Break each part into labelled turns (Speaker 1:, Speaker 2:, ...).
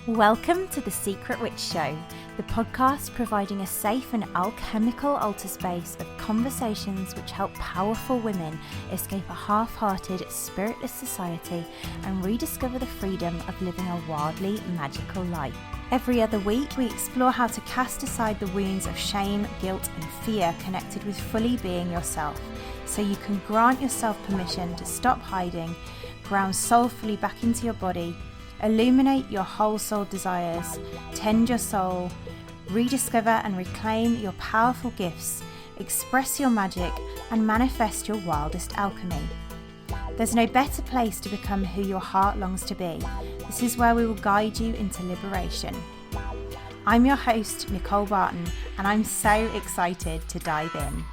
Speaker 1: Welcome to The Secret Witch Show, the podcast providing a safe and alchemical altar space of conversations which help powerful women escape a half-hearted, spiritless society and rediscover the freedom of living a wildly magical life. Every other week, we explore how to cast aside the wounds of shame, guilt, and fear connected with fully being yourself, so you can grant yourself permission to stop hiding, ground soulfully back into your body, illuminate your whole soul desires, tend your soul, rediscover and reclaim your powerful gifts, express your magic, and manifest your wildest alchemy. There's no better place to become who your heart longs to be. This is where we will guide you into liberation. I'm your host, Nicole Barton, and I'm so excited to dive in.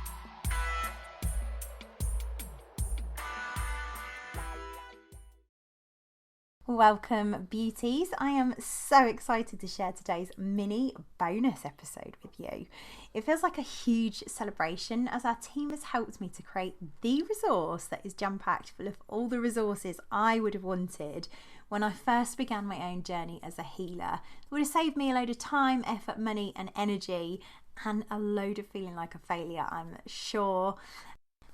Speaker 1: Welcome, beauties. I am so excited to share today's mini bonus episode with you. It feels like a huge celebration as our team has helped me to create the resource that is jam-packed full of all the resources I would have wanted when I first began my own journey as a healer. It would have saved me a load of time, effort, money and energy, and a load of feeling like a failure, I'm sure.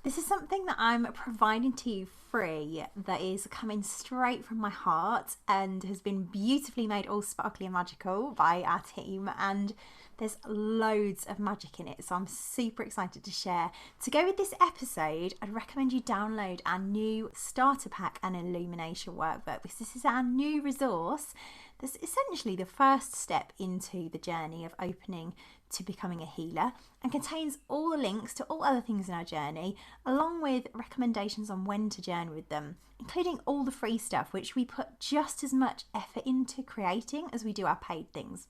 Speaker 1: This is something that I'm providing to you free, that is coming straight from my heart and has been beautifully made all sparkly and magical by our team, and there's loads of magic in it, so I'm super excited to share. To go with this episode, I'd recommend you download our new starter pack and Illumination Workbook, because this is our new resource that's essentially the first step into the journey of opening to becoming a healer, and contains all the links to all other things in our journey, along with recommendations on when to journey with them, including all the free stuff which we put just as much effort into creating as we do our paid things.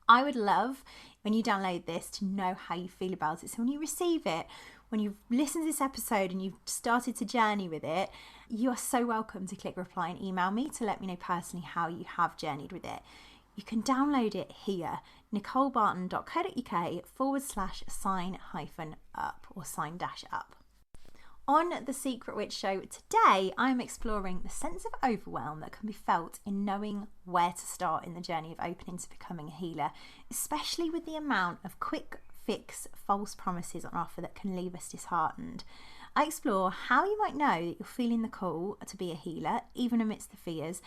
Speaker 1: I would love, when you download this, to know how you feel about it. So when you receive it, when you've listened to this episode and you've started to journey with it, you are so welcome to click reply and email me to let me know personally how you have journeyed with it. You can download it here, nicolebarton.co.uk/sign-up or sign-up. On The Secret Witch Show today, I'm exploring the sense of overwhelm that can be felt in knowing where to start in the journey of opening to becoming a healer, especially with the amount of quick fix false promises on offer that can leave us disheartened. I explore how you might know that you're feeling the call to be a healer, even amidst the fears,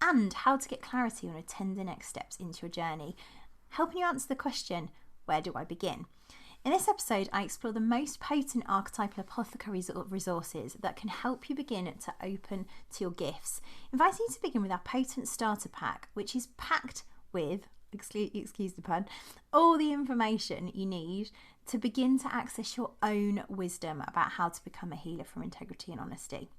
Speaker 1: and how to get clarity on tender next steps into your journey, helping you answer the question, where do I begin? In this episode, I explore the most potent Archetypal Apothecary resources that can help you begin to open to your gifts, inviting you to begin with our potent starter pack, which is packed with, excuse the pun, all the information you need to begin to access your own wisdom about how to become a healer from integrity and honesty.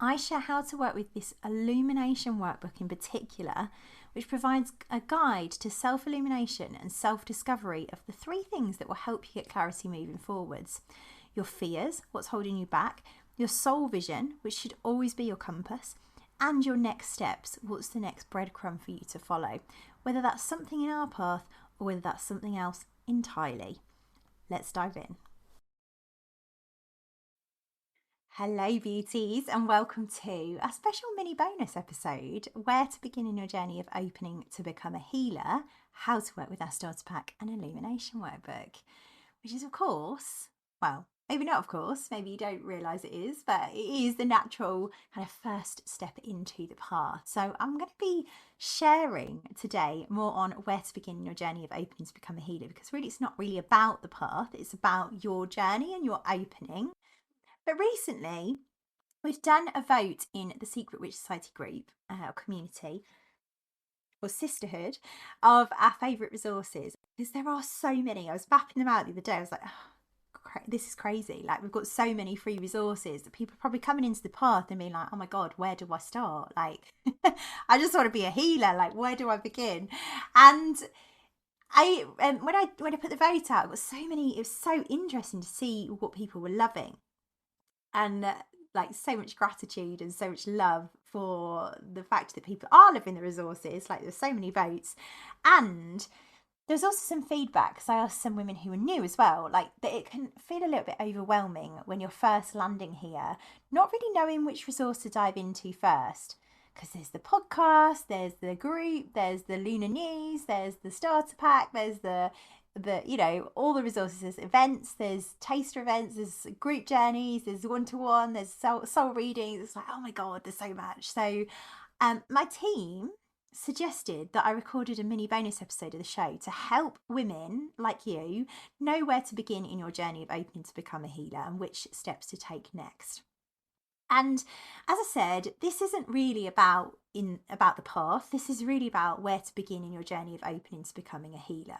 Speaker 1: I share how to work with this Illumination Workbook in particular, which provides a guide to self-illumination and self-discovery of the three things that will help you get clarity moving forwards. Your fears, what's holding you back, your soul vision, which should always be your compass, and your next steps, what's the next breadcrumb for you to follow, whether that's something in our path or whether that's something else entirely. Let's dive in. Hello beauties, and welcome to a special mini bonus episode, where to begin in your journey of opening to become a healer, how to work with our starter pack and Illumination Workbook, which is of course, well, maybe not of course, maybe you don't realise it is, but it is the natural kind of first step into the path. So I'm going to be sharing today more on where to begin in your journey of opening to become a healer, because really it's not really about the path, it's about your journey and your opening. But recently, we've done a vote in the Secret Witch Society group, our community, or sisterhood, of our favourite resources, because there are so many. I was mapping them out the other day. I was like, oh, this is crazy. Like, we've got so many free resources that people are probably coming into the path and being like, oh my God, where do I start? Like, I just want to be a healer. Like, where do I begin? And when I put the vote out, it was so interesting to see what people were loving. And like so much gratitude and so much love for the fact that people are loving the resources. Like, there's so many votes, and there's also some feedback, because I asked some women who are new as well, like that it can feel a little bit overwhelming when you're first landing here, not really knowing which resource to dive into first. because there's the podcast, there's the group, there's the Lunar News, there's the starter pack, there's the all the resources, there's events, there's taster events, there's group journeys, there's one-to-one, there's soul readings. It's like, oh my God, there's so much. So my team suggested that I recorded a mini bonus episode of the show to help women like you know where to begin in your journey of opening to become a healer and which steps to take next. And as I said, this isn't really about the path. This is really about where to begin in your journey of opening to becoming a healer.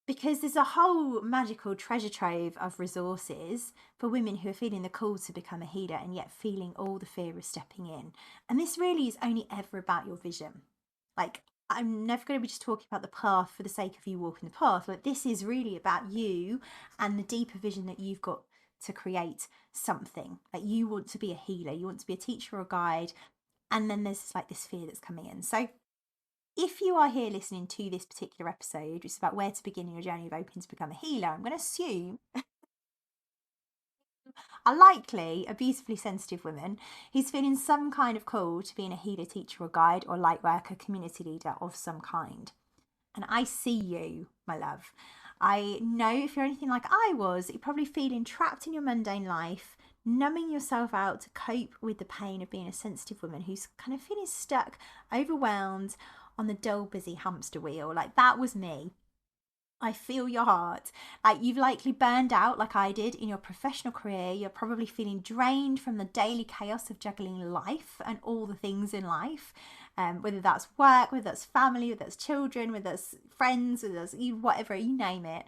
Speaker 1: Because there's a whole magical treasure trove of resources for women who are feeling the call to become a healer and yet feeling all the fear of stepping in. And this really is only ever about your vision. Like, I'm never going to be just talking about the path for the sake of you walking the path. Like, this is really about you and the deeper vision that you've got to create something. Like, you want to be a healer, you want to be a teacher or a guide, and then there's like this fear that's coming in. So if you are here listening to this particular episode, which is about where to begin in your journey of opening to become a healer, I'm going to assume are likely a beautifully sensitive woman who's feeling some kind of call to being a healer, teacher or guide, or light worker, community leader of some kind. And I see you, my love. I know if you're anything like I was, you're probably feeling trapped in your mundane life, numbing yourself out to cope with the pain of being a sensitive woman who's kind of feeling stuck, overwhelmed on the dull, busy hamster wheel. Like, that was me. I feel your heart. Like, you've likely burned out like I did in your professional career. You're probably feeling drained from the daily chaos of juggling life and all the things in life, whether that's work, whether that's family, whether that's children, whether that's friends, whether that's whatever, you name it.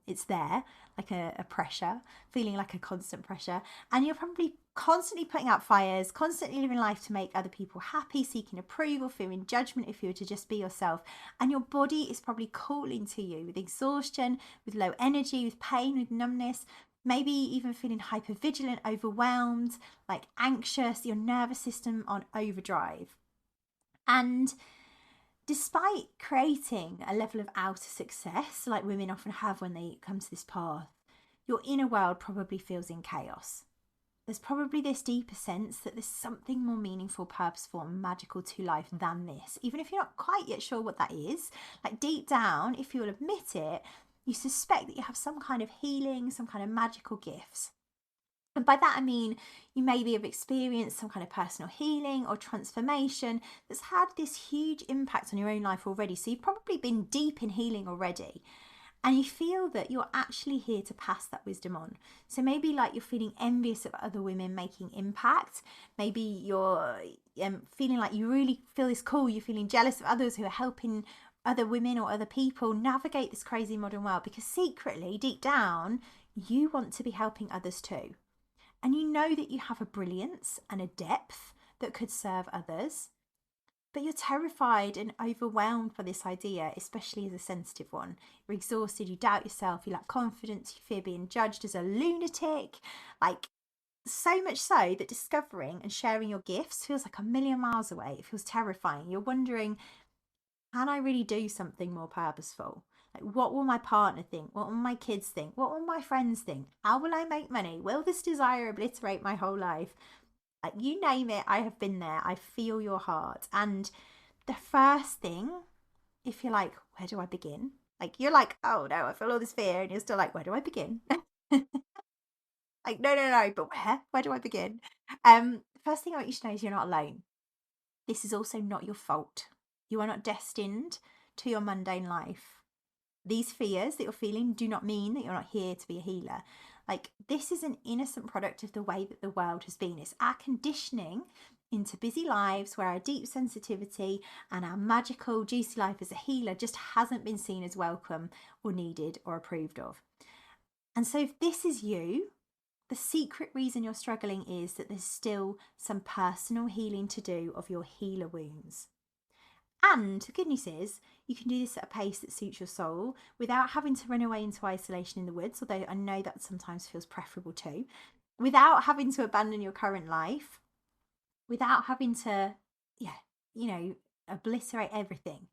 Speaker 1: It's there, like a pressure, feeling like a constant pressure. And you're probably constantly putting out fires, constantly living life to make other people happy, seeking approval, fearing judgment if you were to just be yourself. And your body is probably calling to you with exhaustion, with low energy, with pain, with numbness, maybe even feeling hypervigilant, overwhelmed, like anxious, your nervous system on overdrive. And despite creating a level of outer success like women often have when they come to this path, your inner world probably feels in chaos. There's probably this deeper sense that there's something more meaningful, purposeful and magical to life than this, even if you're not quite yet sure what that is. Like, deep down, if you'll admit it, you suspect that you have some kind of healing, some kind of magical gifts. And by that I mean you maybe have experienced some kind of personal healing or transformation that's had this huge impact on your own life already. So you've probably been deep in healing already. And you feel that you're actually here to pass that wisdom on. So maybe like you're feeling envious of other women making impact. Maybe you're feeling like you really feel this call. You're feeling jealous of others who are helping other women or other people navigate this crazy modern world. Because secretly, deep down, you want to be helping others too. And you know that you have a brilliance and a depth that could serve others. But you're terrified and overwhelmed by this idea, especially as a sensitive one. You're exhausted, you doubt yourself, you lack confidence, you fear being judged as a lunatic. Like, so much so that discovering and sharing your gifts feels like a million miles away. It feels terrifying. You're wondering, can I really do something more purposeful? Like, what will my partner think? What will my kids think? What will my friends think? How will I make money? Will this desire obliterate my whole life? Like, you name it, I have been there. I feel your heart. And the first thing, if you're like, where do I begin? Like, you're like, oh no, I feel all this fear. And you're still like, where do I begin? Like, no, but where do I begin? The first thing I want you to know is you're not alone. This is also not your fault. You are not destined to your mundane life. These fears that you're feeling do not mean that you're not here to be a healer. Like, this is an innocent product of the way that the world has been. It's our conditioning into busy lives where our deep sensitivity and our magical, juicy life as a healer just hasn't been seen as welcome or needed or approved of. And so if this is you, the secret reason you're struggling is that there's still some personal healing to do of your healer wounds. And the good news is you can do this at a pace that suits your soul without having to run away into isolation in the woods, although I know that sometimes feels preferable too, without having to abandon your current life, without having to, obliterate everything.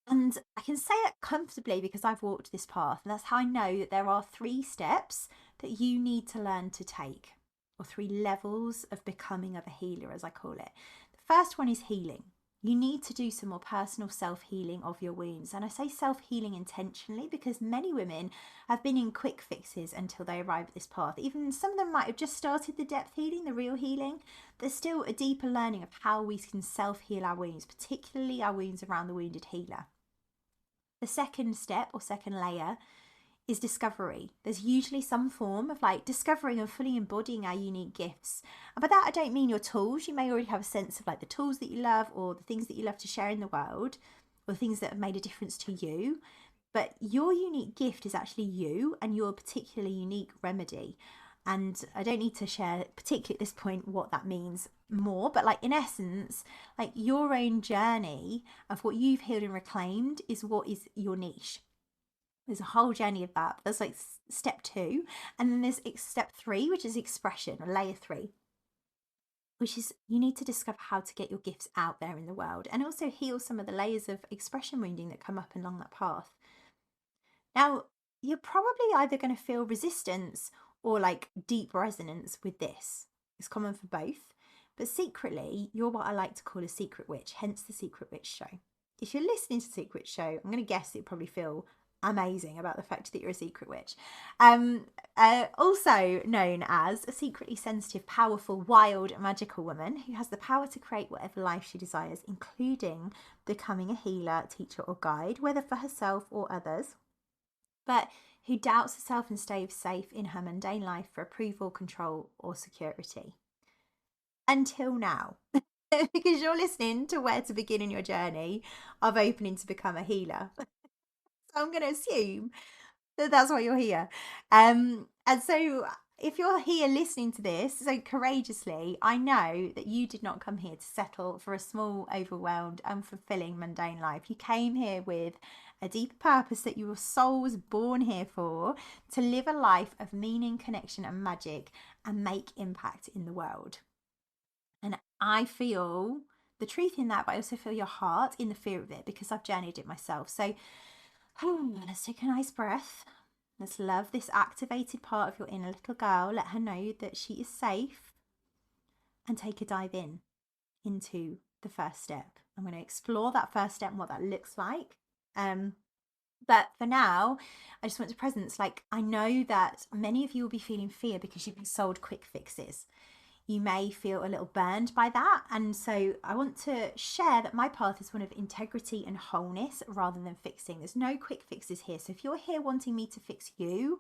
Speaker 1: And I can say it comfortably because I've walked this path, and that's how I know that there are 3 steps that you need to learn to take, or 3 levels of becoming of a healer, as I call it. The first one is healing. You need to do some more personal self-healing of your wounds. And I say self-healing intentionally because many women have been in quick fixes until they arrive at this path. Even some of them might have just started the depth healing, the real healing. There's still a deeper learning of how we can self-heal our wounds, particularly our wounds around the wounded healer. The second step or second layer is discovery. There's usually some form of like discovering and fully embodying our unique gifts. And by that, I don't mean your tools. You may already have a sense of like the tools that you love or the things that you love to share in the world or things that have made a difference to you. But your unique gift is actually you and your particularly unique remedy. And I don't need to share, particularly at this point, what that means more. But like in essence, like your own journey of what you've healed and reclaimed is what is your niche. There's a whole journey of that. There's like step 2, and then there's step 3, which is expression, or layer 3, which is you need to discover how to get your gifts out there in the world and also heal some of the layers of expression wounding that come up along that path. Now, you're probably either going to feel resistance or like deep resonance with this. It's common for both, but secretly, you're what I like to call a secret witch, hence the Secret Witch Show. If you're listening to the Secret Witch Show, I'm going to guess you'll probably feel amazing about the fact that you're a secret witch. Also known as a secretly sensitive, powerful, wild, magical woman who has the power to create whatever life she desires, including becoming a healer, teacher, or guide, whether for herself or others, but who doubts herself and stays safe in her mundane life for approval, control, or security. Until now. Because you're listening to where to begin in your journey of opening to become a healer. I'm going to assume that that's why you're here. And so if you're here listening to this so courageously, I know that you did not come here to settle for a small, overwhelmed, unfulfilling, mundane life. You came here with a deeper purpose that your soul was born here for, to live a life of meaning, connection, and magic and make impact in the world. And I feel the truth in that, but I also feel your heart in the fear of it because I've journeyed it myself. So let's take a nice breath. Let's love this activated part of your inner little girl. Let her know that she is safe. And take a dive into the first step. I'm going to explore that first step and what that looks like. But for now, I just want to presence, like, I know that many of you will be feeling fear because you've been sold quick fixes. You may feel a little burned by that. And so I want to share that my path is one of integrity and wholeness rather than fixing. There's no quick fixes here. So if you're here wanting me to fix you,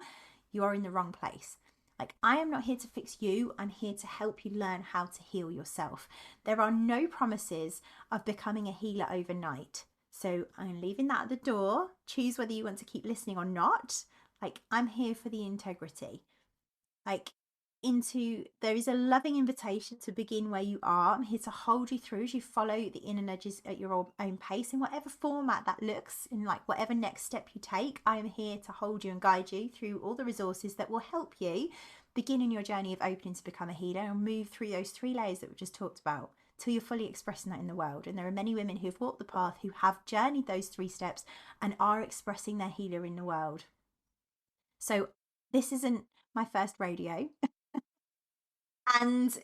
Speaker 1: you are in the wrong place. Like, I am not here to fix you. I'm here to help you learn how to heal yourself. There are no promises of becoming a healer overnight. So I'm leaving that at the door. Choose whether you want to keep listening or not. Like, I'm here for the integrity. There is a loving invitation to begin where you are. I'm here to hold you through as you follow the inner nudges at your own pace in whatever format that looks, in like whatever next step you take. I am here to hold you and guide you through all the resources that will help you begin in your journey of opening to become a healer and move through those 3 layers that we just talked about till you're fully expressing that in the world. And there are many women who have walked the path, who have journeyed those 3 steps and are expressing their healer in the world. So this isn't my first rodeo. And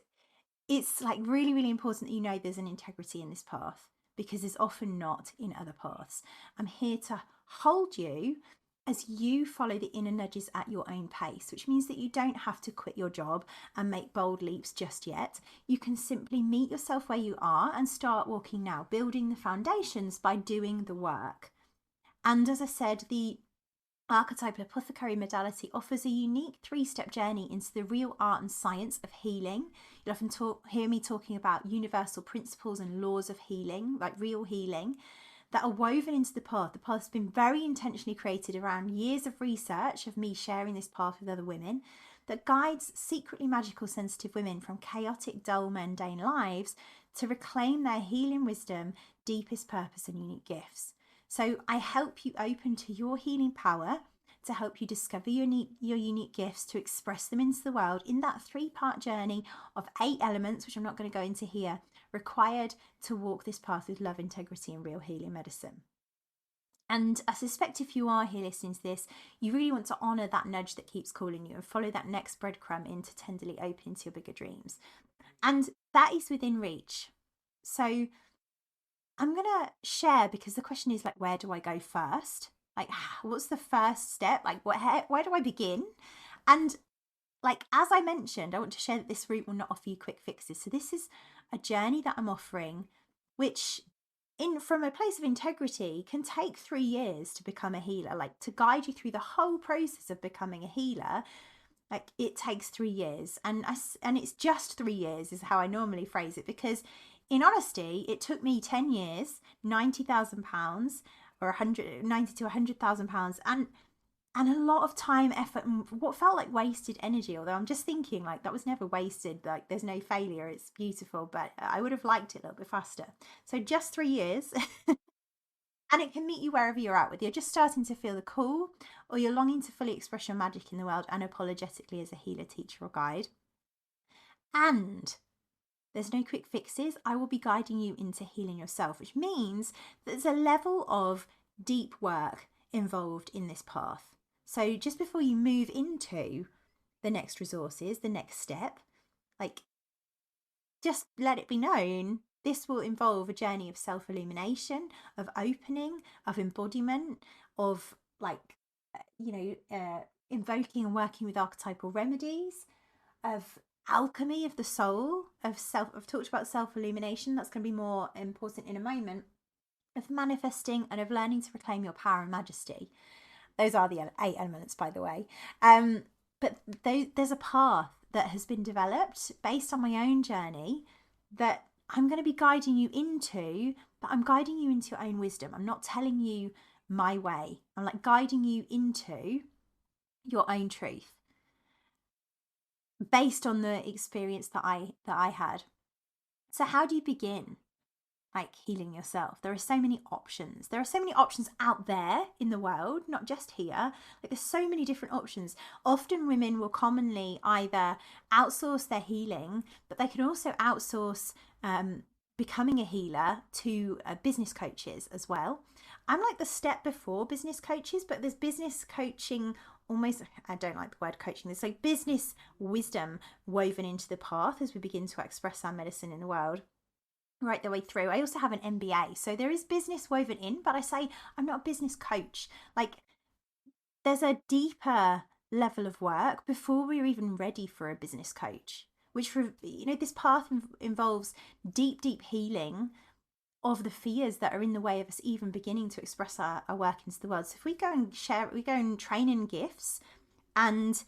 Speaker 1: it's like really, really important that you know there's an integrity in this path because there's often not in other paths. I'm here to hold you as you follow the inner nudges at your own pace, which means that you don't have to quit your job and make bold leaps just yet. You can simply meet yourself where you are and start walking now, building the foundations by doing the work. And as I said, the Archetypal Apothecary modality offers a unique 3-step journey into the real art and science of healing. You'll often hear me talking about universal principles and laws of healing, like real healing, that are woven into the path. The path has been very intentionally created around years of research of me sharing this path with other women that guides secretly magical, sensitive women from chaotic, dull, mundane lives to reclaim their healing wisdom, deepest purpose and unique gifts. So I help you open to your healing power, to help you discover your unique gifts, to express them into the world in that 3-part journey of 8 elements, which I'm not going to go into here, required to walk this path with love, integrity, and real healing medicine. And I suspect if you are here listening to this, you really want to honour that nudge that keeps calling you and follow that next breadcrumb into tenderly opening to your bigger dreams. And that is within reach. So I'm going to share, because the question is like, where do I go first? Like, what's the first step? Like, where do I begin? And like, as I mentioned, I want to share that this route will not offer you quick fixes. So this is a journey that I'm offering, which from a place of integrity can take 3 years to become a healer. Like, to guide you through the whole process of becoming a healer, like, it takes 3 years. And it's just 3 years is how I normally phrase it, because in honesty, it took me 10 years, £90,000 or 190 to £100,000, and a lot of time, effort, and what felt like wasted energy. Although I'm just thinking, like, that was never wasted. Like, there's no failure. It's beautiful, but I would have liked it a little bit faster. So just 3 years. And it can meet you wherever you're at, whether you're just starting to feel the call or you're longing to fully express your magic in the world unapologetically as a healer, teacher, or guide. And there's no quick fixes. I will be guiding you into healing yourself, which means that there's a level of deep work involved in this path. So just before you move into the next resources, the next step, like, just let it be known, this will involve a journey of self-illumination, of opening, of embodiment, of like, invoking and working with archetypal remedies, of alchemy of the soul, of self. I've talked about self-illumination. That's going to be more important in a moment. Of manifesting and of learning to reclaim your power and majesty. Those are the 8 elements, by the way. But there's a path that has been developed based on my own journey that I'm going to be guiding you into, but I'm guiding you into your own wisdom. I'm not telling you my way. I'm like guiding you into your own truth based on the experience that I had. So how do you begin? Like, healing yourself? There are so many options. There are so many options out there in the world, not just here. Like, there's so many different options. Often women will commonly either outsource their healing, but they can also outsource becoming a healer to business coaches as well. I'm like the step before business coaches, but there's business coaching almost, I don't like the word coaching, there's like business wisdom woven into the path as we begin to express our medicine in the world right the way through. I also have an MBA, so there is business woven in, but I say I'm not a business coach. Like, there's a deeper level of work before we're even ready for a business coach, which, this path involves deep healing of the fears that are in the way of us even beginning to express our work into the world. So if we go and share, we go and train in gifts and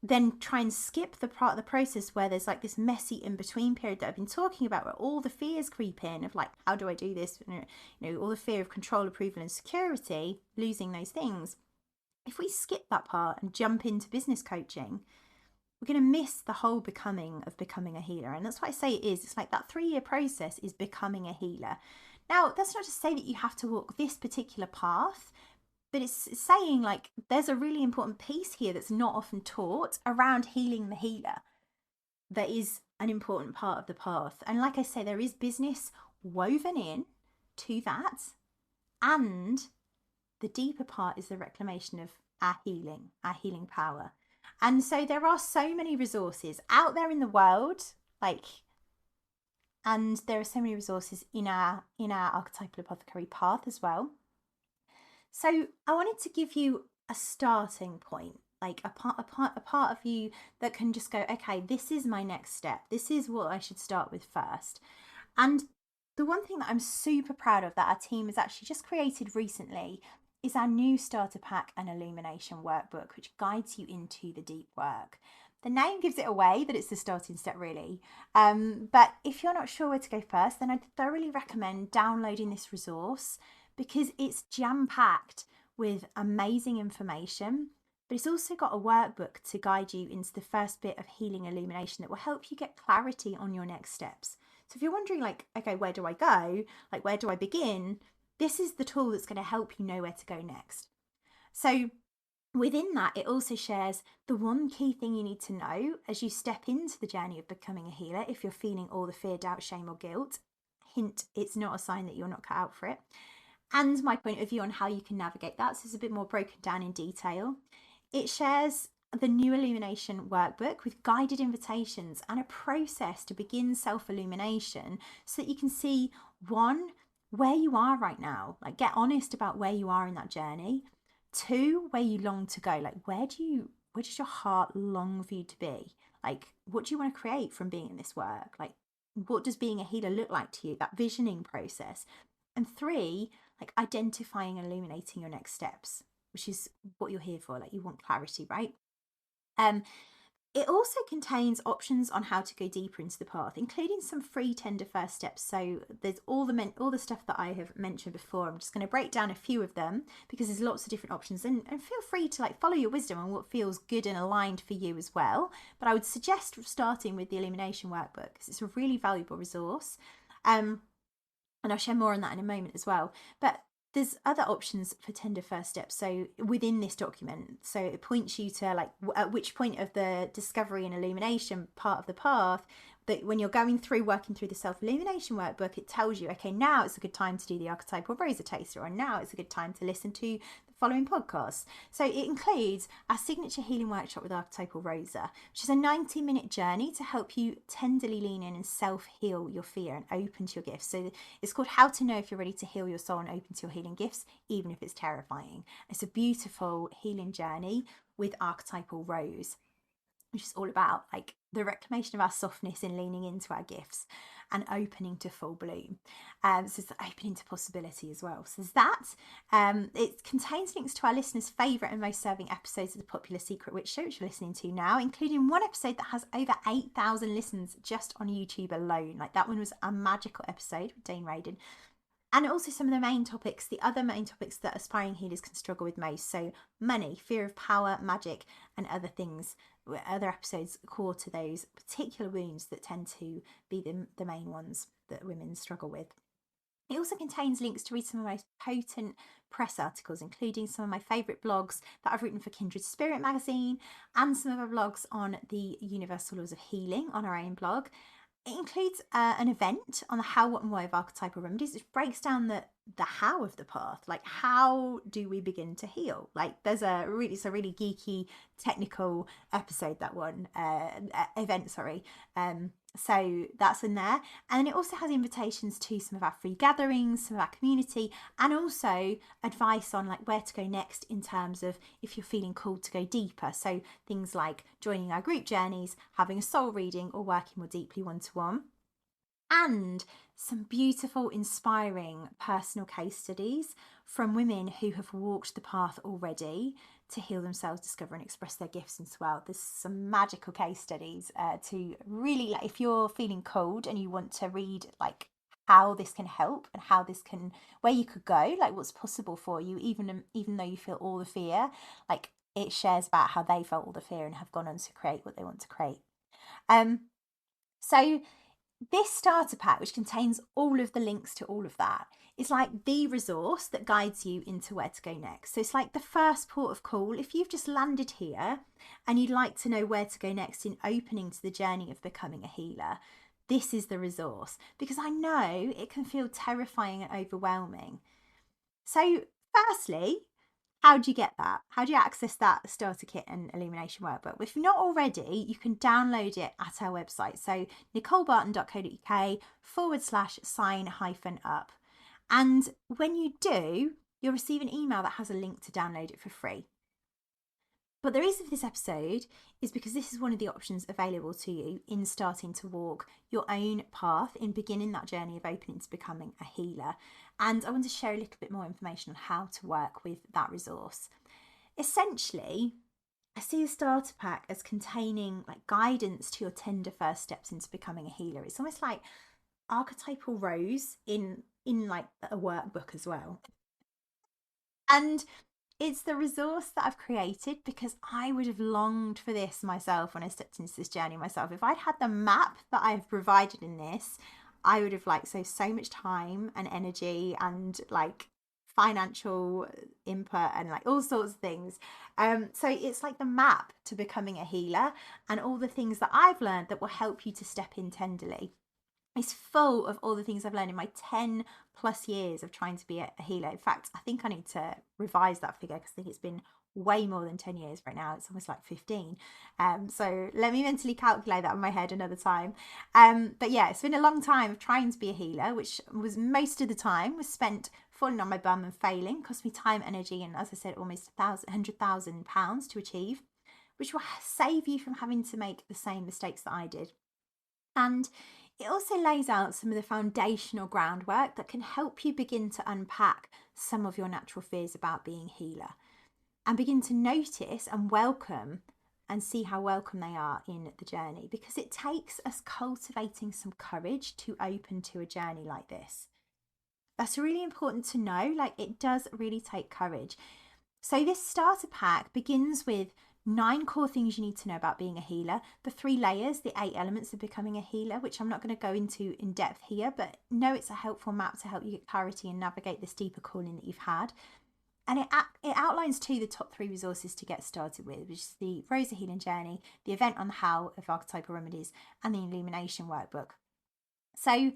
Speaker 1: then try and skip the part of the process where there's like this messy in-between period that I've been talking about, where all the fears creep in of like, how do I do this? All the fear of control, approval, and security, losing those things. If we skip that part and jump into business coaching, we're going to miss the whole becoming a healer. And that's what I say it is. It's like that 3-year process is becoming a healer. Now, that's not to say that you have to walk this particular path, but it's saying like there's a really important piece here that's not often taught around healing the healer. That is an important part of the path. And like I say, there is business woven in to that. And the deeper part is the reclamation of our healing power. And so there are so many resources out there in the world, and there are so many resources in our Archetypal Apothecary path as well. So I wanted to give you a starting point, like a part of you that can just go, okay, this is my next step. This is what I should start with first. And the one thing that I'm super proud of that our team has actually just created recently is our new starter pack and Illumination Workbook, which guides you into the deep work. The name gives it away that it's the starting step, really. But if you're not sure where to go first, then I'd thoroughly recommend downloading this resource, because it's jam-packed with amazing information, but it's also got a workbook to guide you into the first bit of healing illumination that will help you get clarity on your next steps. So if you're wondering, like, okay, where do I go? Like, where do I begin? This is the tool that's going to help you know where to go next. So within that, it also shares the one key thing you need to know as you step into the journey of becoming a healer if you're feeling all the fear, doubt, shame, or guilt. Hint, it's not a sign that you're not cut out for it. And my point of view on how you can navigate that. So it's a bit more broken down in detail. It shares the new Illumination Workbook with guided invitations and a process to begin self-illumination so that you can see, one, where you are right now, like get honest about where you are in that journey. Two, where you long to go, like where does your heart long for you to be? Like, what do you want to create from being in this work? Like, what does being a healer look like to you? That visioning process. And three, like identifying and illuminating your next steps, which is what you're here for. Like, you want clarity, right? It also contains options on how to go deeper into the path, including some free tender first steps. So there's all the stuff that I have mentioned before. I'm just going to break down a few of them because there's lots of different options, and feel free to like follow your wisdom on what feels good and aligned for you as well. But I would suggest starting with the Illumination Workbook because it's a really valuable resource. And I'll share more on that in a moment as well. But there's other options for tender first steps. So within this document, so it points you to like at which point of the discovery and illumination part of the path, that when you're going through working through the self-illumination workbook, it tells you, okay, now it's a good time to do the archetypal rosy taster, or now it's a good time to listen to the following podcasts. So it includes our signature healing workshop with Archetypal Rosa, which is a 90-minute journey to help you tenderly lean in and self-heal your fear and open to your gifts. So it's called How to Know If You're Ready to Heal Your Soul and Open to Your Healing Gifts, even if it's terrifying. It's a beautiful healing journey with Archetypal Rose, which is all about like the reclamation of our softness and leaning into our gifts and opening to full bloom. So it's opening to possibility as well. So there's that. It contains links to our listeners' favourite and most serving episodes of the popular Secret Witch Show, which you're listening to now, including one episode that has over 8,000 listens just on YouTube alone. Like that one was a magical episode with Dane Radin. And also some of the main topics, the other main topics that aspiring healers can struggle with most. So money, fear of power, magic, and other things. Other episodes core to those particular wounds that tend to be the main ones that women struggle with. It also contains links to read some of my most potent press articles, including some of my favourite blogs that I've written for Kindred Spirit magazine and some of our blogs on the Universal Laws of Healing on our own blog. It includes an event on the how, what and why of archetypal remedies, which breaks down the how of the path. Like, how do we begin to heal? Like, it's a really geeky, technical episode, that one, event, sorry. So that's in there. And then it also has invitations to some of our free gatherings, some of our community, and also advice on like where to go next in terms of if you're feeling called to go deeper. So things like joining our group journeys, having a soul reading, or working more deeply one-to-one. And some beautiful, inspiring personal case studies from women who have walked the path already to heal themselves, discover and express their gifts as well. There's some magical case studies to really, like, if you're feeling cold and you want to read like how this can help and how this can, where you could go, like what's possible for you, even though you feel all the fear, like it shares about how they felt all the fear and have gone on to create what they want to create. So this starter pack, which contains all of the links to all of that, is like the resource that guides you into where to go next. So it's like the first port of call. If you've just landed here and you'd like to know where to go next in opening to the journey of becoming a healer, this is the resource, because I know it can feel terrifying and overwhelming. So firstly, how do you get that? How do you access that starter kit and illumination workbook? If you're not already, you can download it at our website. So nicolebarton.co.uk/sign-up. And when you do, you'll receive an email that has a link to download it for free. But the reason for this episode is because this is one of the options available to you in starting to walk your own path, in beginning that journey of opening to becoming a healer. And I want to share a little bit more information on how to work with that resource. Essentially, I see the starter pack as containing like guidance to your tender first steps into becoming a healer. It's almost like Archetypal Rose in like a workbook as well. And it's the resource that I've created because I would have longed for this myself when I stepped into this journey myself. If I'd had the map that I've provided in this, I would have like saved so much time and energy and like financial input and like all sorts of things. So it's like the map to becoming a healer and all the things that I've learned that will help you to step in tenderly. It's full of all the things I've learned in my 10 plus years of trying to be a healer. In fact, I think I need to revise that figure because I think it's been way more than 10 years right now. It's almost like 15. So let me mentally calculate that in my head another time. But yeah, it's been a long time of trying to be a healer, which was most of the time was spent falling on my bum and failing. Cost me time, energy, and as I said, almost £100,000 to achieve, which will save you from having to make the same mistakes that I did. And it also lays out some of the foundational groundwork that can help you begin to unpack some of your natural fears about being a healer and begin to notice and welcome and see how welcome they are in the journey, because it takes us cultivating some courage to open to a journey like this. That's really important to know. Like, it does really take courage. So this starter pack begins with 9 core things you need to know about being a healer, the 3 layers, the 8 elements of becoming a healer, which I'm not going to go into in depth here, but know it's a helpful map to help you get clarity and navigate this deeper calling that you've had. And it outlines too the top 3 resources to get started with, which is the Rose of Healing Journey, the Event on the How of Archetypal Remedies, and the Illumination Workbook. So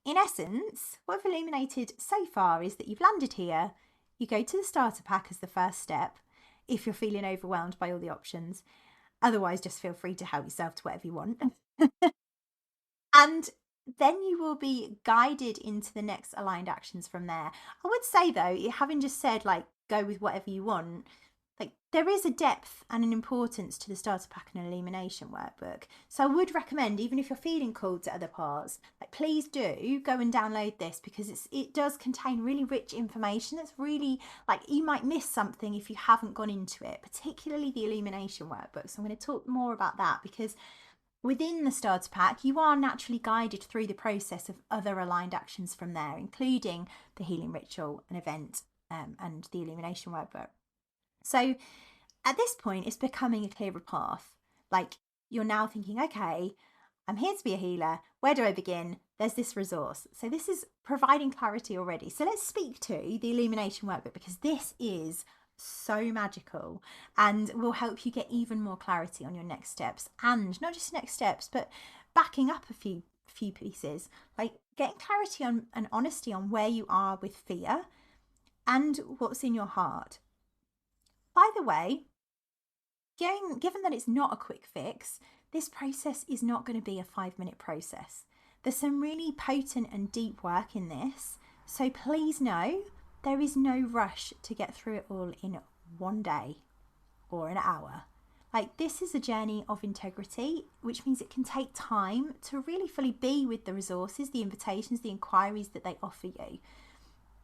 Speaker 1: in essence, what I've illuminated so far is that you've landed here, you go to the starter pack as the first step, if you're feeling overwhelmed by all the options. Otherwise, just feel free to help yourself to whatever you want. And then you will be guided into the next aligned actions from there. I would say though, having just said like go with whatever you want, like there is a depth and an importance to the starter pack and illumination workbook. So I would recommend, even if you're feeling called to other parts, like please do go and download this, because it does contain really rich information that's really, like, you might miss something if you haven't gone into it, particularly the illumination workbook. So I'm going to talk more about that, because within the starter pack, you are naturally guided through the process of other aligned actions from there, including the healing ritual, an event, and the illumination workbook. So at this point, it's becoming a clearer path. Like, you're now thinking, okay, I'm here to be a healer. Where do I begin? There's this resource. So this is providing clarity already. So let's speak to the illumination workbook, because this is so magical and will help you get even more clarity on your next steps, and not just next steps, but backing up a few pieces, like getting clarity on and honesty on where you are with fear and what's in your heart. By the way, given that it's not a quick fix, this process is not going to be a 5-minute process. There's some really potent and deep work in this, so please know there is no rush to get through it all in one day or an hour. Like, this is a journey of integrity, which means it can take time to really fully be with the resources, the invitations, the inquiries that they offer you.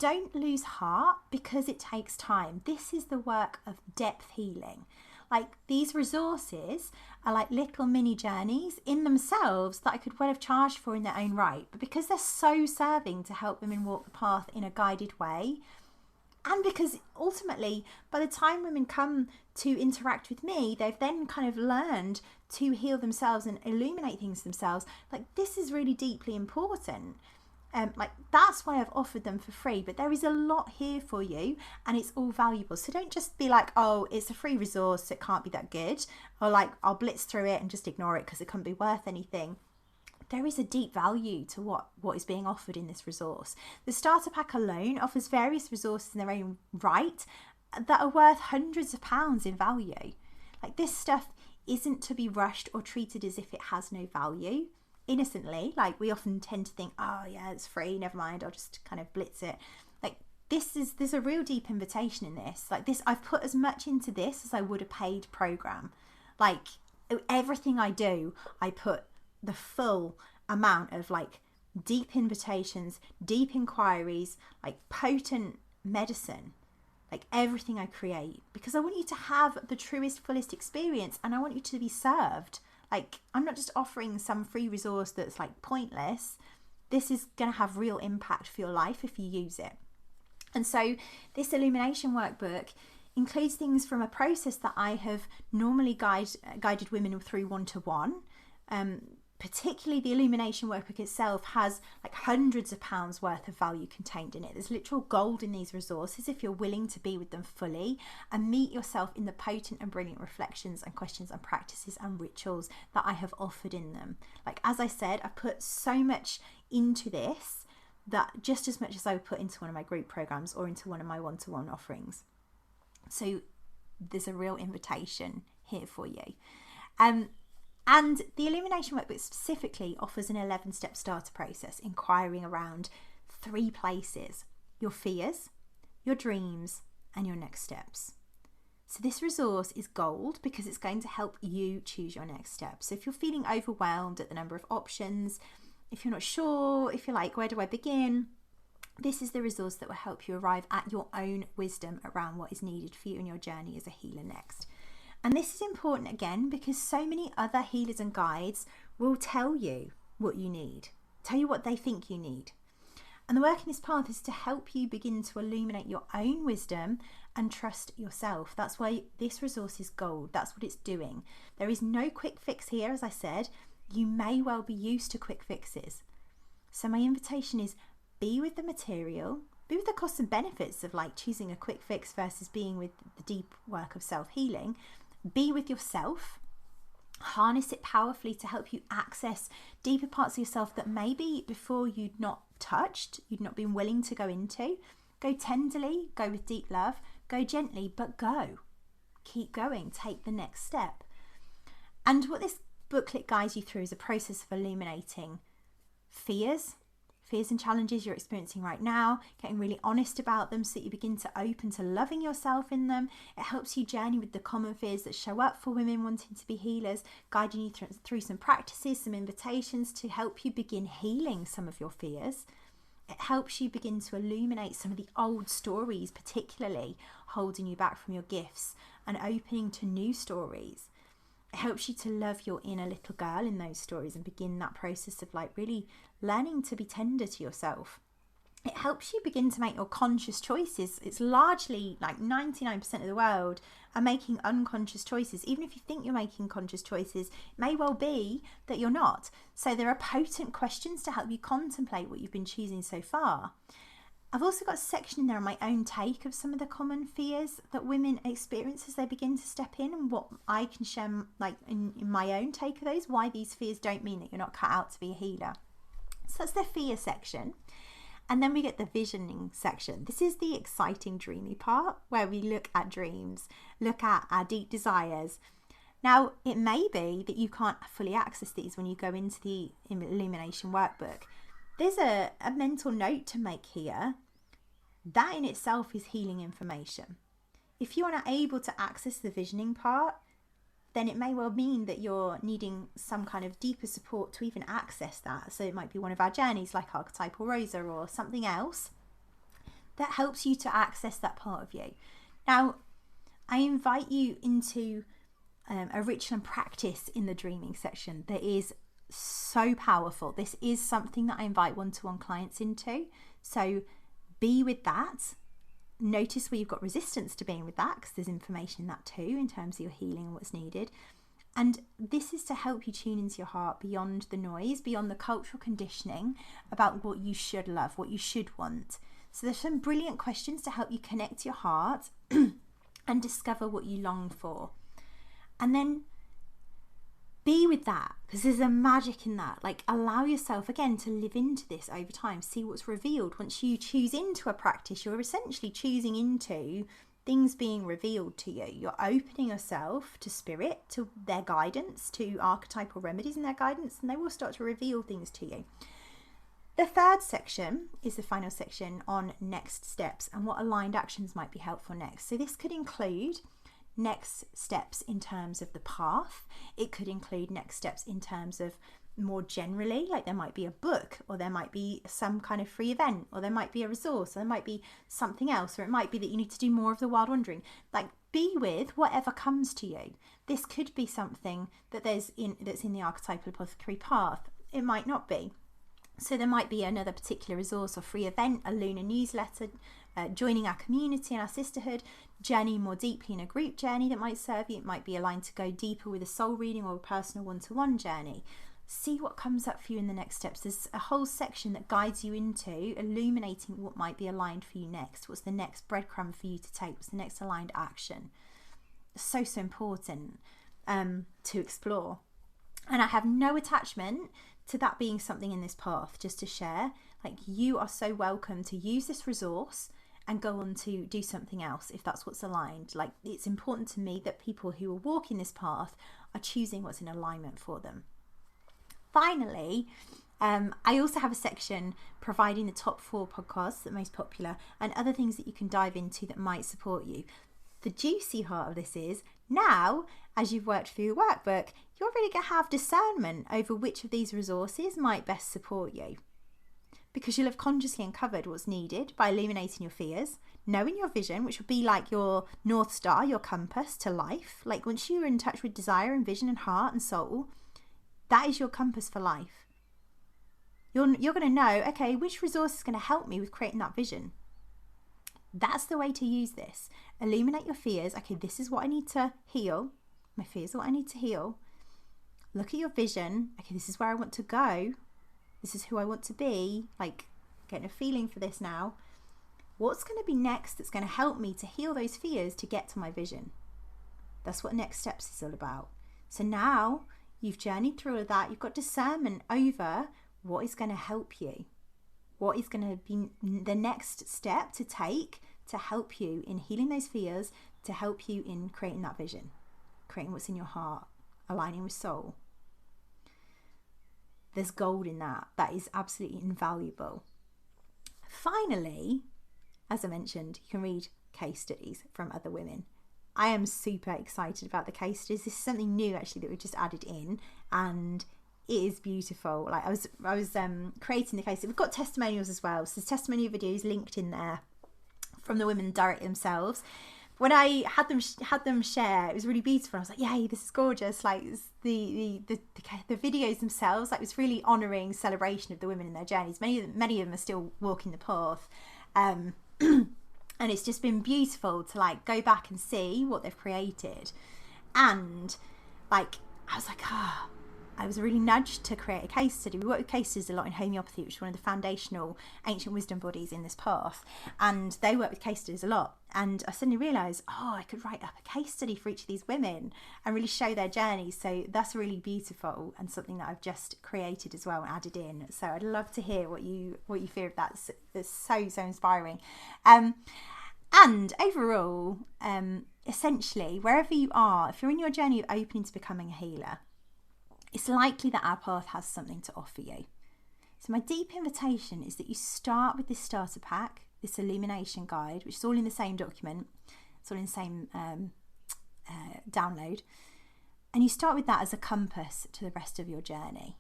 Speaker 1: Don't lose heart because it takes time. This is the work of depth healing. Like, these resources are like little mini journeys in themselves that I could well have charged for in their own right, but because they're so serving to help women walk the path in a guided way, and because ultimately by the time women come to interact with me, they've then kind of learned to heal themselves and illuminate things themselves. Like, this is really deeply important. Like, that's why I've offered them for free, but there is a lot here for you and it's all valuable. So don't just be like, oh, it's a free resource, so it can't be that good, or like, I'll blitz through it and just ignore it because it can't be worth anything. There is a deep value to what is being offered in this resource. The starter pack alone offers various resources in their own right that are worth hundreds of pounds in value. Like, this stuff isn't to be rushed or treated as if it has no value. Innocently, like, we often tend to think, oh yeah, it's free, never mind, I'll just kind of blitz it. Like, there's a real deep invitation in this. Like, this, I've put as much into this as I would a paid program. Like, everything I do, I put the full amount of like deep invitations, deep inquiries, like potent medicine, like everything I create, because I want you to have the truest, fullest experience, and I want you to be served. Like, I'm not just offering some free resource that's like pointless. This is going to have real impact for your life if you use it. And so this illumination workbook includes things from a process that I have normally guided women through one-to-one. Particularly the illumination workbook itself has like hundreds of pounds worth of value contained in it. There's literal gold in these resources if you're willing to be with them fully and meet yourself in the potent and brilliant reflections and questions and practices and rituals that I have offered in them. Like, as I said, I put so much into this, that just as much as I would put into one of my group programs or into one of my one-to-one offerings. So there's a real invitation here for you. And the Illumination Workbook specifically offers an 11-step starter process, inquiring around 3 places: your fears, your dreams, and your next steps. So this resource is gold because it's going to help you choose your next step. So if you're feeling overwhelmed at the number of options, if you're not sure, if you're like, where do I begin? This is the resource that will help you arrive at your own wisdom around what is needed for you in your journey as a healer next. And this is important again because so many other healers and guides will tell you what you need, tell you what they think you need. And the work in this path is to help you begin to illuminate your own wisdom and trust yourself. That's why this resource is gold. That's what it's doing. There is no quick fix here, as I said. You may well be used to quick fixes. So my invitation is, be with the material, be with the costs and benefits of like choosing a quick fix versus being with the deep work of self-healing. Be with yourself. Harness it powerfully to help you access deeper parts of yourself that maybe before you'd not touched, you'd not been willing to go into. Go tenderly, go with deep love, go gently, but go. Keep going, take the next step. And what this booklet guides you through is a process of illuminating fears and challenges you're experiencing right now, getting really honest about them so that you begin to open to loving yourself in them. It helps you journey with the common fears that show up for women wanting to be healers, guiding you through some practices, some invitations to help you begin healing some of your fears. It helps you begin to illuminate some of the old stories, particularly holding you back from your gifts and opening to new stories. It helps you to love your inner little girl in those stories and begin that process of like really learning to be tender to yourself. It helps you begin to make your conscious choices. It's largely like 99% of the world are making unconscious choices. Even if you think you're making conscious choices, it may well be that you're not. So there are potent questions to help you contemplate what you've been choosing so far. I've also got a section in there on my own take of some of the common fears that women experience as they begin to step in, and what I can share like in my own take of those, why these fears don't mean that you're not cut out to be a healer. So that's the fear section. And then we get the visioning section. This is the exciting, dreamy part where we look at dreams, look at our deep desires. Now, it may be that you can't fully access these when you go into the Illumination Workbook. There's a mental note to make here. That in itself is healing information. If you are not able to access the visioning part, then it may well mean that you're needing some kind of deeper support to even access that. So it might be one of our journeys like Archetypal Rosa or something else that helps you to access that part of you. Now, I invite you into a ritual and practice in the dreaming section that is so powerful. This is something that I invite one-to-one clients into. So be with that. Notice where you've got resistance to being with that, because there's information in that too in terms of your healing and what's needed. And this is to help you tune into your heart beyond the noise, beyond the cultural conditioning about what you should love, what you should want. So there's some brilliant questions to help you connect your heart and discover what you long for. And then be with that, because there's a magic in that. Like, allow yourself again to live into this over time, see what's revealed. Once you choose into a practice, you're essentially choosing into things being revealed to you. You're opening yourself to spirit, to their guidance, to archetypal remedies and their guidance, and they will start to reveal things to you. The third section is the final section on next steps and what aligned actions might be helpful next. So this could include next steps in terms of the path. It could include next steps in terms of more generally, like there might be a book, or there might be some kind of free event, or there might be a resource, or there might be something else, or it might be that you need to do more of the wild wandering. Like, be with whatever comes to you. This could be something that that's in the Archetypal Apothecary path. It might not be. So there might be another particular resource or free event, a lunar newsletter, joining our community and our sisterhood, journeying more deeply in a group journey that might serve you. It might be aligned to go deeper with a soul reading or a personal one-to-one journey. See what comes up for you in the next steps. There's a whole section that guides you into illuminating what might be aligned for you next. What's the next breadcrumb for you to take? What's the next aligned action? So important to explore. And I have no attachment to that being something in this path, just to share. Like, you are so welcome to use this resource and go on to do something else if that's what's aligned. Like, it's important to me that people who are walking this path are choosing what's in alignment for them. Finally, I also have a section providing the top 4 podcasts that are most popular and other things that you can dive into that might support you. The juicy heart of this is, now, as you've worked through your workbook, you're really going to have discernment over which of these resources might best support you. Because you'll have consciously uncovered what's needed by illuminating your fears, knowing your vision, which will be like your North Star, your compass to life. Like, once you're in touch with desire and vision and heart and soul, that is your compass for life. You're going to know, okay, which resource is going to help me with creating that vision. That's the way to use this. Illuminate your fears. Okay, this is what I need to heal. My fears are what I need to heal. Look at your vision. Okay, this is where I want to go. This is who I want to be. Like, getting a feeling for this now. What's going to be next that's going to help me to heal those fears to get to my vision? That's what next steps is all about. So now you've journeyed through all of that. You've got discernment over what is going to help you. What is going to be the next step to take to help you in healing those fears, to help you in creating that vision, creating what's in your heart, aligning with soul. There's gold in that. That is absolutely invaluable. Finally, as I mentioned, you can read case studies from other women. I am super excited about the case studies. This is something new actually that we've just added in, and it is beautiful. Like, I was creating the case. We've got testimonials as well. So there's testimonial videos linked in there from the women directly themselves. When I had them share, it was really beautiful. I was like, yay, this is gorgeous. Like, the videos themselves, like, it was really honouring celebration of the women in their journeys. Many of them are still walking the path. And it's just been beautiful to, like, go back and see what they've created. And, like, I was like, I was really nudged to create a case study. We work with case studies a lot in homeopathy, which is one of the foundational ancient wisdom bodies in this path. And they work with case studies a lot. And I suddenly realised, I could write up a case study for each of these women and really show their journeys. So that's really beautiful and something that I've just created as well and added in. So I'd love to hear what you feel of that. It's so inspiring. And overall, essentially, wherever you are, if you're in your journey of opening to becoming a healer, it's likely that our path has something to offer you. So my deep invitation is that you start with this starter pack, this illumination guide, which is all in the same document. It's all in the same download. And you start with that as a compass to the rest of your journey.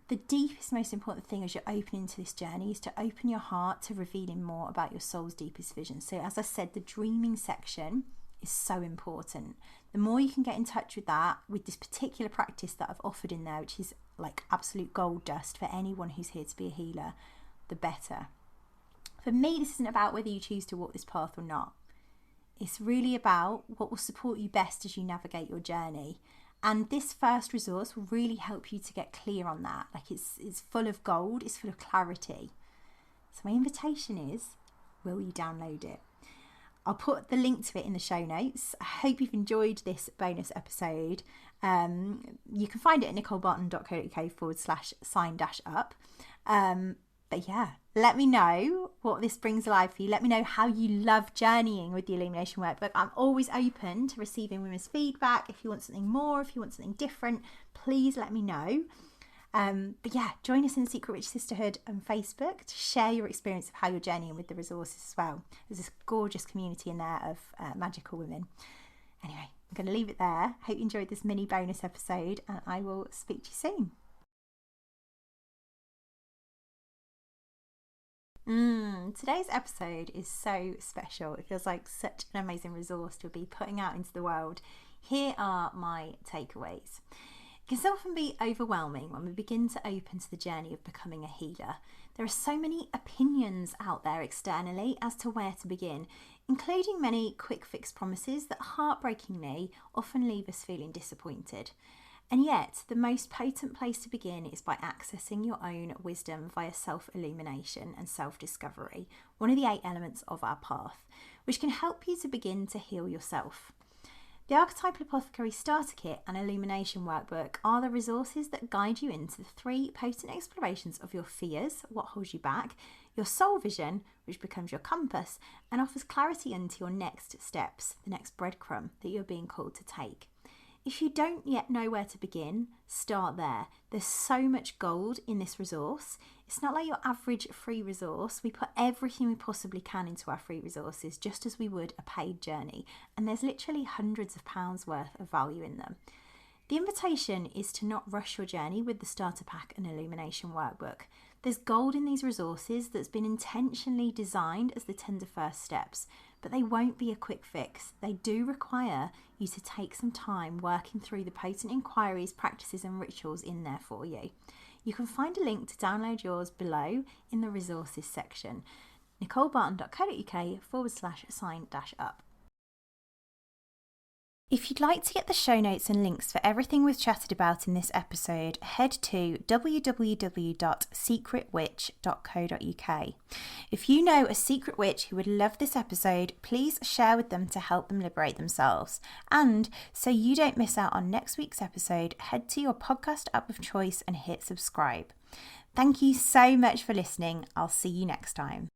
Speaker 1: The deepest, most important thing as you're opening to this journey is to open your heart to revealing more about your soul's deepest vision. So as I said, the dreaming section is so important. The more you can get in touch with that, with this particular practice that I've offered in there, which is like absolute gold dust for anyone who's here to be a healer, the better. For me, this isn't about whether you choose to walk this path or not. It's really about what will support you best as you navigate your journey. And this first resource will really help you to get clear on that. Like, it's full of gold, it's full of clarity. So my invitation is, will you download it? I'll put the link to it in the show notes. I hope you've enjoyed this bonus episode. You can find it at nicolebarton.co.uk/sign-up. But yeah, let me know what this brings alive for you. Let me know how you love journeying with the Illumination Workbook. I'm always open to receiving women's feedback. If you want something more, if you want something different, please let me know. But yeah, join us in the Secret Witch Sisterhood on Facebook to share your experience of how you're journeying with the resources as well. There's this gorgeous community in there of magical women. Anyway, I'm going to leave it there. Hope you enjoyed this mini bonus episode, and I will speak to you soon. Today's episode is so special. It feels like such an amazing resource to be putting out into the world. Here are my takeaways. It can often be overwhelming when we begin to open to the journey of becoming a healer. There are so many opinions out there externally as to where to begin, including many quick fix promises that heartbreakingly often leave us feeling disappointed. And yet, the most potent place to begin is by accessing your own wisdom via self-illumination and self-discovery, one of the 8 elements of our path, which can help you to begin to heal yourself. The Archetypal Apothecary Starter Kit and Illumination Workbook are the resources that guide you into the 3 potent explorations of your fears, what holds you back, your soul vision, which becomes your compass, and offers clarity into your next steps, the next breadcrumb that you're being called to take. If you don't yet know where to begin, start there. There's so much gold in this resource. It's not like your average free resource. We put everything we possibly can into our free resources, just as we would a paid journey. And there's literally hundreds of pounds worth of value in them. The invitation is to not rush your journey with the Starter Pack and Illumination Workbook. There's gold in these resources that's been intentionally designed as the tender first steps, but they won't be a quick fix. They do require you to take some time working through the potent inquiries, practices and rituals in there for you. You can find a link to download yours below in the resources section, nicolebarton.co.uk/sign-up. If you'd like to get the show notes and links for everything we've chatted about in this episode, head to www.secretwitch.co.uk. If you know a secret witch who would love this episode, please share with them to help them liberate themselves. And so you don't miss out on next week's episode, head to your podcast app of choice and hit subscribe. Thank you so much for listening. I'll see you next time.